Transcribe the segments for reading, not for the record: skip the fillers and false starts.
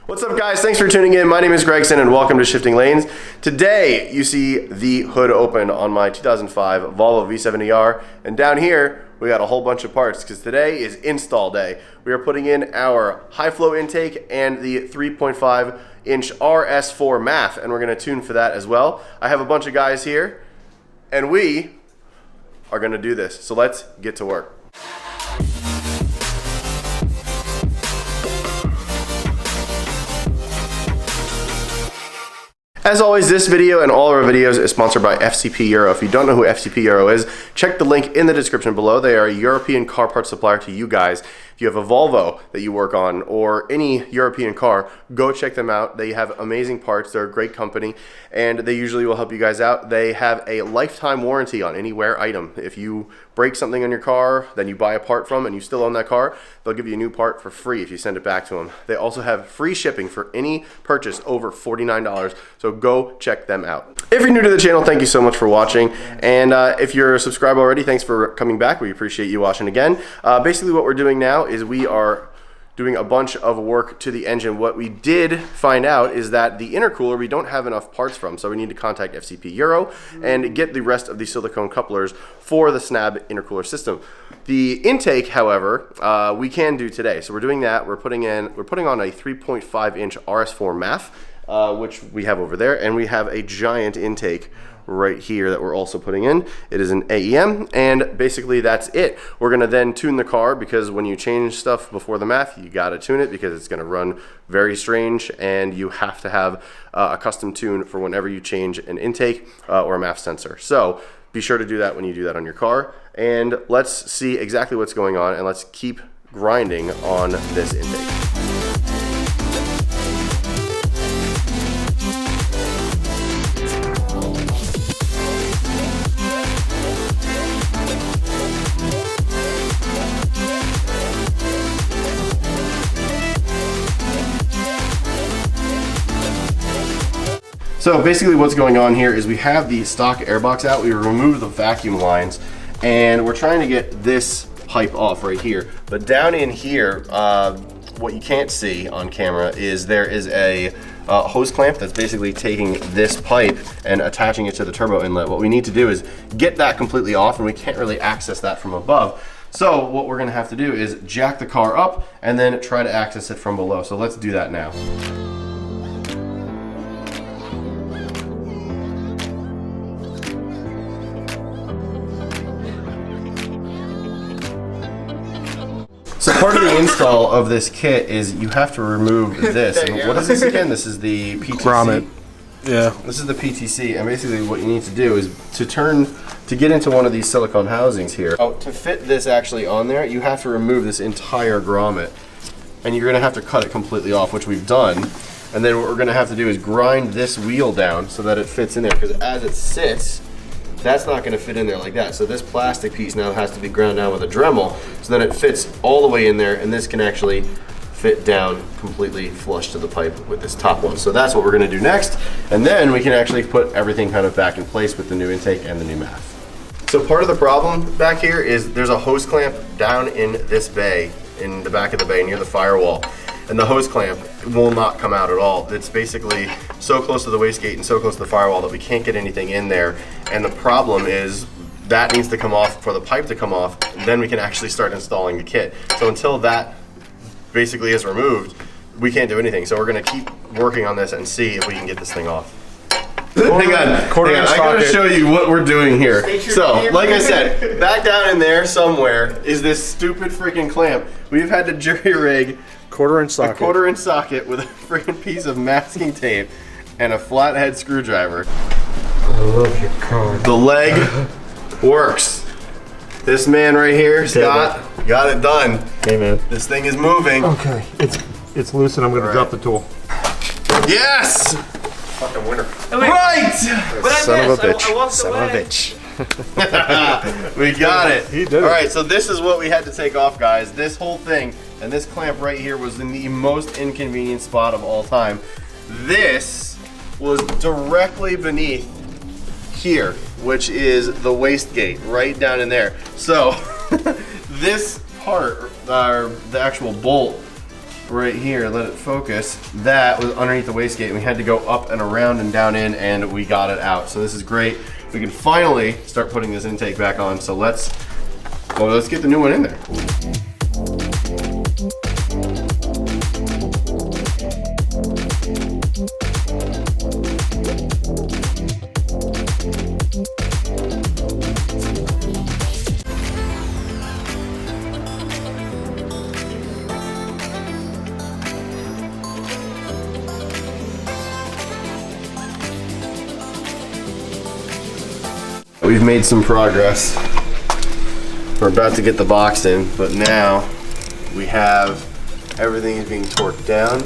What's up guys, thanks for tuning in. My name is Gregson and welcome to Shifting Lanes. Today you see the hood open on my 2005 Volvo V70R, and down here we got a whole bunch of parts because today is install day. We are putting in our high flow intake and the 3.5 inch RS4 MAF, and we're going to tune for that as well. I have a bunch of guys here and we are going to do this, so let's get to work. As always, this video and all of our videos is sponsored by FCP Euro. If you don't know who FCP Euro is, check the link in the description below. They are a European car parts supplier to you guys. If you have a Volvo that you work on or any European car, go check them out. They have amazing parts. They're a great company and they usually will help you guys out. They have a lifetime warranty on any wear item. If you break something on your car, then you buy a part from and you still own that car, they'll give you a new part for free if you send it back to them. They also have free shipping for any purchase over $49, so go check them out. If you're new to the channel, thank you so much for watching, and if you're subscribed already, thanks for coming back. We appreciate you watching again. Basically what we're doing now is we are doing a bunch of work to the engine. What we did find out is that the intercooler we don't have enough parts from, so we need to contact FCP Euro and get the rest of the silicone couplers for the Snabb intercooler system. The intake, however, we can do today, so we're doing that. We're putting on a 3.5 inch RS4 MAF, which we have over there, and we have a giant intake right here that we're also putting in. It is an AEM, and basically that's it. We're gonna then tune the car, because when you change stuff before the MAF, you gotta tune it because it's gonna run very strange, and you have to have a custom tune for whenever you change an intake or a MAF sensor. So be sure to do that when you do that on your car, and let's see exactly what's going on, and let's keep grinding on this intake. So basically what's going on here is we have the stock airbox out. We removed the vacuum lines and we're trying to get this pipe off right here. But down in here, what you can't see on camera is there is a hose clamp that's basically taking this pipe and attaching it to the turbo inlet. What we need to do is get that completely off, and we can't really access that from above. So what we're gonna have to do is jack the car up and then try to access it from below. So let's do that now. So part of the install of this kit is you have to remove this. And what is this again? This is the PTC. Grommet. Yeah. This is the PTC, and basically what you need to do is to get into one of these silicone housings here. Oh, to fit this actually on there, you have to remove this entire grommet, and you're gonna have to cut it completely off, which we've done. And then what we're gonna have to do is grind this wheel down so that it fits in there, because as it sits, that's not going to fit in there like that. So this plastic piece now has to be ground down with a Dremel, so then it fits all the way in there, and this can actually fit down completely flush to the pipe with this top one. So that's what we're going to do next, and then we can actually put everything kind of back in place with the new intake and the new MAF. So part of the problem back here is there's a hose clamp down in this bay, in the back of the bay near the firewall. And the hose clamp will not come out at all. It's basically so close to the wastegate and so close to the firewall that we can't get anything in there. And the problem is that needs to come off for the pipe to come off, and then we can actually start installing the kit. So until that basically is removed, we can't do anything. So we're gonna keep working on this and see if we can get this thing off. Hang on, I gotta show you what we're doing here. So, like I said, back down in there somewhere is this stupid freaking clamp. We've had to jury rig a 1/4 inch socket with a freaking piece of masking tape and a flathead screwdriver. I love your car. The leg works. This man right here, Scott, got it done. Hey man. This thing is moving. Okay, it's loose and I'm gonna drop the tool. Yes! Fucking winner. Right! But Son of a bitch. I walked Son away. of a bitch. We got it. He did it. All right, so this is what we had to take off, guys. This whole thing, and this clamp right here was in the most inconvenient spot of all time. This was directly beneath here, which is the wastegate, right down in there. So this part, the actual bolt, right here, let it focus, that was underneath the wastegate, and we had to go up and around and down in, and we got it out. So this is great. We can finally start putting this intake back on. So let's get the new one in there. We've made some progress. We're about to get the box in, but now we have everything is being torqued down.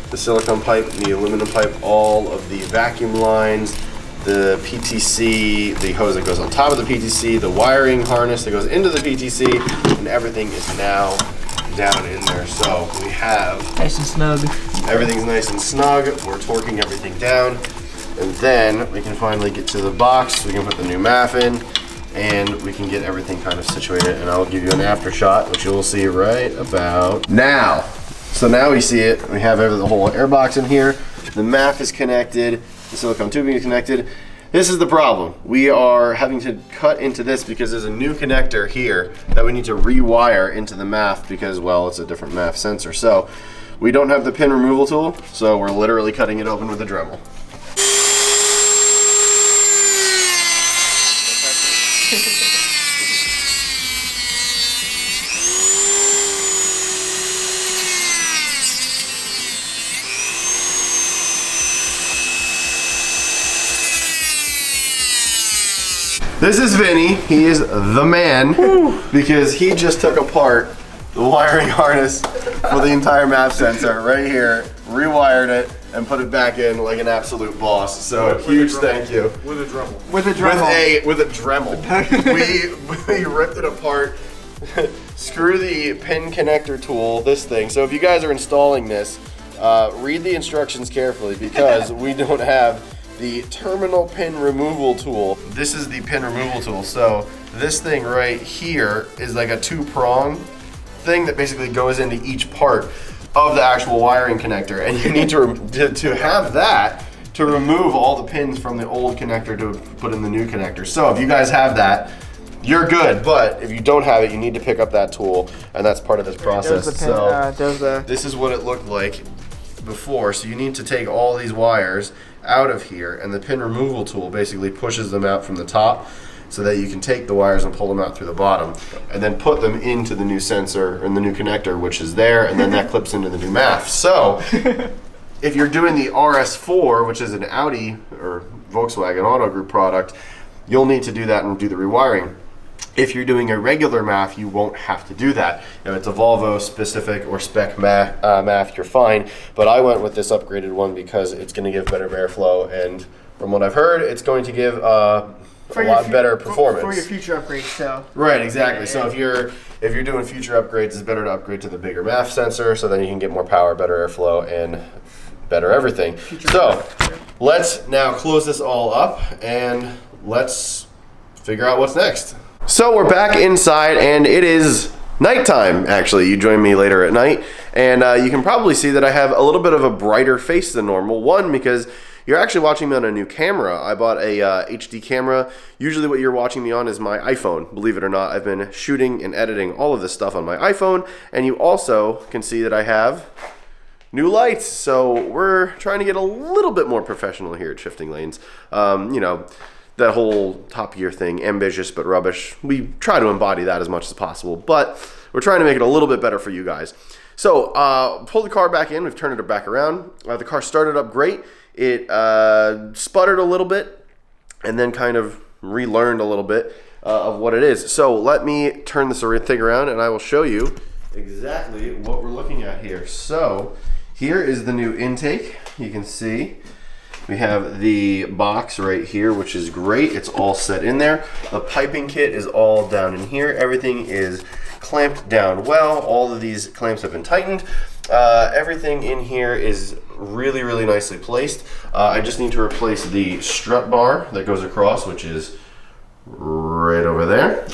The silicone pipe and the aluminum pipe, all of the vacuum lines, the PTC, the hose that goes on top of the PTC, the wiring harness that goes into the PTC, and everything is now down in there. So we have nice and snug. Everything's nice and snug. We're torquing everything down. And then we can finally get to the box. We can put the new MAF in, and we can get everything kind of situated. And I'll give you an after shot, which you will see right about now. So now we see it. We have the whole air box in here. The MAF is connected. The silicone tubing is connected. This is the problem. We are having to cut into this because there's a new connector here that we need to rewire into the MAF because, well, it's a different MAF sensor. So we don't have the pin removal tool, so we're literally cutting it open with a Dremel. This is Vinny. He is the man because he just took apart the wiring harness for the entire MAF sensor right here, rewired it, and put it back in like an absolute boss. So huge thank you. With a Dremel. With a Dremel. With a Dremel. we ripped it apart. Screw the pin connector tool, this thing. So if you guys are installing this, read the instructions carefully because we don't have the terminal pin removal tool. This is the pin removal tool. So this thing right here is like a 2-prong thing that basically goes into each part of the actual wiring connector, and you need to have that to remove all the pins from the old connector to put in the new connector. So if you guys have that, you're good, but if you don't have it, you need to pick up that tool, and that's part of this process. This is what it looked like before. So you need to take all these wires out of here, and the pin removal tool basically pushes them out from the top so that you can take the wires and pull them out through the bottom and then put them into the new sensor and the new connector, which is there, and then that clips into the new MAF. So if you're doing the RS4, which is an Audi or Volkswagen Auto Group product, you'll need to do that and do the rewiring. If you're doing a regular MAF, you won't have to do that. If it's a Volvo specific or spec MAF, you're fine. But I went with this upgraded one because it's going to give better airflow, and from what I've heard, it's going to give a lot better performance for your future upgrades. So right, exactly. So if you're doing future upgrades, it's better to upgrade to the bigger MAF sensor, so then you can get more power, better airflow, and better everything. So let's now close this all up and let's figure out what's next. So we're back inside, and it is nighttime. Actually, you join me later at night, and you can probably see that I have a little bit of a brighter face than normal. One, because you're actually watching me on a new camera. I bought a HD camera. Usually what you're watching me on is my iPhone. Believe it or not, I've been shooting and editing all of this stuff on my iPhone, and you also can see that I have new lights. So we're trying to get a little bit more professional here at Shifting Lanes. You know, that whole Top Gear thing, ambitious but rubbish. We try to embody that as much as possible, but we're trying to make it a little bit better for you guys. So pull the car back in. We've turned it back around. The car started up great. It sputtered a little bit and then kind of relearned a little bit of what it is. So let me turn this thing around and I will show you exactly what we're looking at here. So here is the new intake. You can see we have the box right here, which is great. It's all set in there. The piping kit is all down in here. Everything is clamped down well. All of these clamps have been tightened. Everything in here is really, really nicely placed. I just need to replace the strut bar that goes across, which is right over there.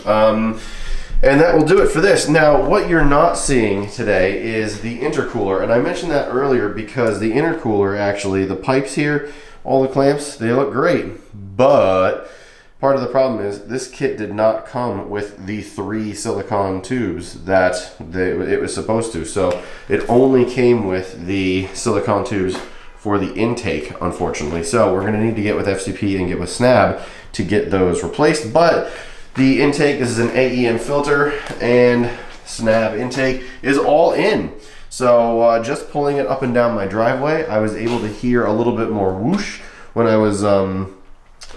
And that will do it for this. Now, what you're not seeing today is the intercooler. And I mentioned that earlier because the intercooler, actually, the pipes here, all the clamps, they look great. But part of the problem is this kit did not come with the 3 silicone tubes that it was supposed to. So it only came with the silicone tubes for the intake, unfortunately. So we're gonna need to get with FCP and get with Snabb to get those replaced. But the intake, this is an AEM filter, and Snabb intake is all in. So just pulling it up and down my driveway, I was able to hear a little bit more whoosh when I was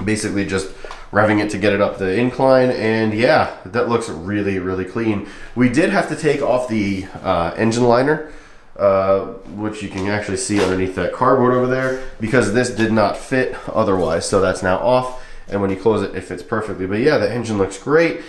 basically just revving it to get it up the incline. And yeah, that looks really, really clean. We did have to take off the engine liner, which you can actually see underneath that cardboard over there, because this did not fit otherwise. So that's now off. And when you close it, it fits perfectly. But yeah, the engine looks great.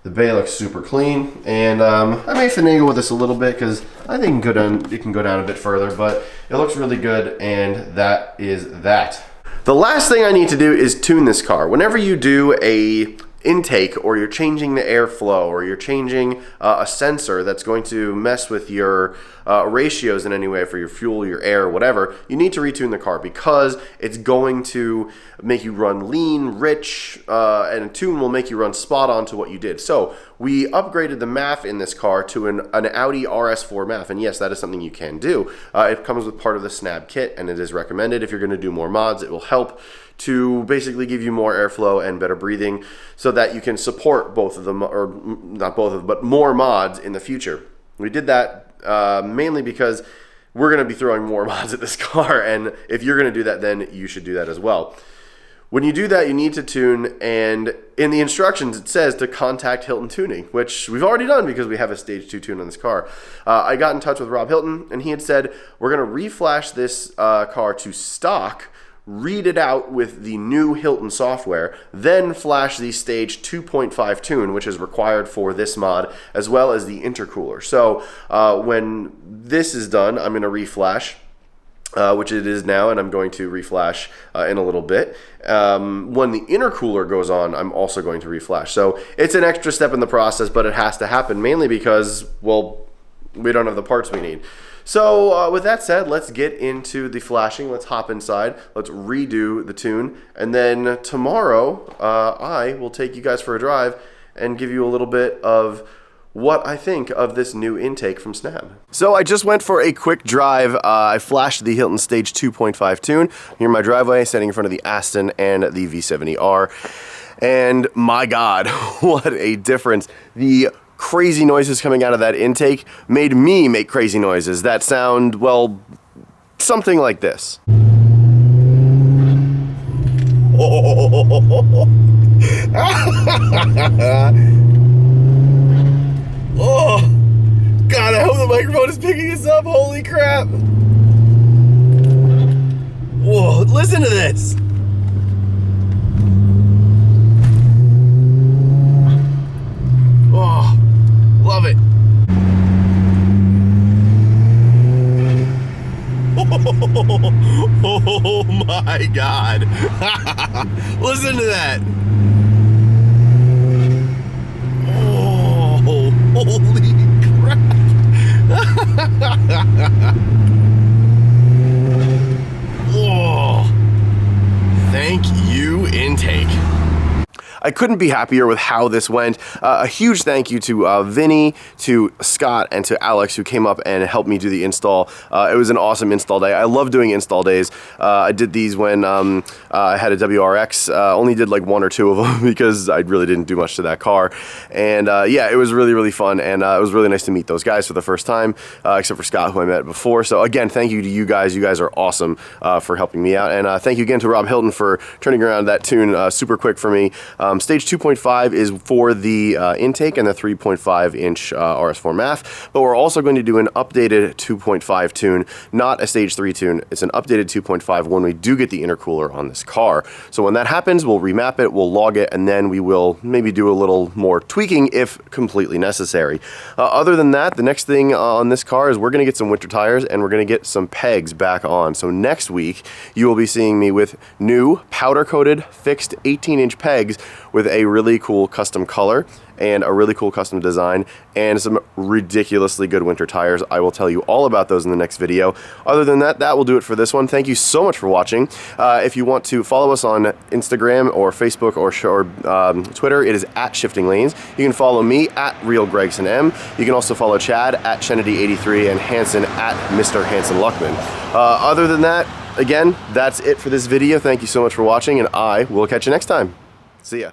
The bay looks super clean. And I may finagle with this a little bit because I think it can go down a bit further, but it looks really good, and that is that. The last thing I need to do is tune this car. Whenever you do a intake, or you're changing the airflow, or you're changing a sensor that's going to mess with your ratios in any way for your fuel, your air, whatever, you need to retune the car, because it's going to make you run lean, rich, and a tune will make you run spot on to what you did. So we upgraded the MAF in this car to an Audi RS4 MAF, and yes, that is something you can do. It comes with part of the Snabb kit, and it is recommended. If you're going to do more mods, it will help to basically give you more airflow and better breathing so that you can support both of them, or not both of them, but more mods in the future. We did that mainly because we're going to be throwing more mods at this car, and if you're going to do that, then you should do that as well. When you do that, you need to tune, and in the instructions it says to contact Hilton Tuning, which we've already done because we have a stage 2 tune on this car. I got in touch with Rob Hilton, and he had said, we're going to reflash this car to stock, read it out with the new Hilton software, then flash the stage 2.5 tune, which is required for this mod, as well as the intercooler. So when this is done, I'm going to reflash, which it is now, and I'm going to reflash in a little bit. When the intercooler goes on, I'm also going to reflash. So it's an extra step in the process, but it has to happen mainly because, well, we don't have the parts we need. So with that said, let's get into the flashing. Let's hop inside. Let's redo the tune. And then tomorrow, I will take you guys for a drive and give you a little bit of what I think of this new intake from Snabb. So I just went for a quick drive. I flashed the Hilton Stage 2.5 tune here in my driveway, standing in front of the Aston and the V70R. And my God, what a difference. The crazy noises coming out of that intake made me make crazy noises that sound, well, something like this. Oh, God, I hope the microphone is picking this up. Holy crap. Whoa, listen to this. Oh, love it. Oh my God. Listen to that. Oh, holy crap. Oh, thank you, intake. I couldn't be happier with how this went. A huge thank you to Vinny, to Scott, and to Alex, who came up and helped me do the install. It was an awesome install day. I love doing install days. I did these when I had a WRX. Only did like 1 or 2 of them because I really didn't do much to that car. And yeah, it was really, really fun. And it was really nice to meet those guys for the first time, except for Scott, who I met before. So again, thank you to you guys. You guys are awesome for helping me out. And thank you again to Rob Hilton for turning around that tune super quick for me. Stage 2.5 is for the intake and the 3.5 inch RS4 MAF, but we're also going to do an updated 2.5 tune, not a stage 3 tune. It's an updated 2.5 when we do get the intercooler on this car. So when that happens, we'll remap it, we'll log it, and then we will maybe do a little more tweaking if completely necessary. Other than that, the next thing on this car is we're going to get some winter tires and we're going to get some pegs back on. So next week, you will be seeing me with new powder-coated fixed 18-inch pegs with a really cool custom color and a really cool custom design and some ridiculously good winter tires. I will tell you all about those in the next video. Other than that, that will do it for this one. Thank you so much for watching. If you want to follow us on Instagram or Facebook or Twitter, it is at Shifting Lanes. You can follow me at RealGregsonM. You can also follow Chad at Kennedy83 and Hanson at Mr. Hanson Luckman. Other than that, again, that's it for this video. Thank you so much for watching, and I will catch you next time. See ya.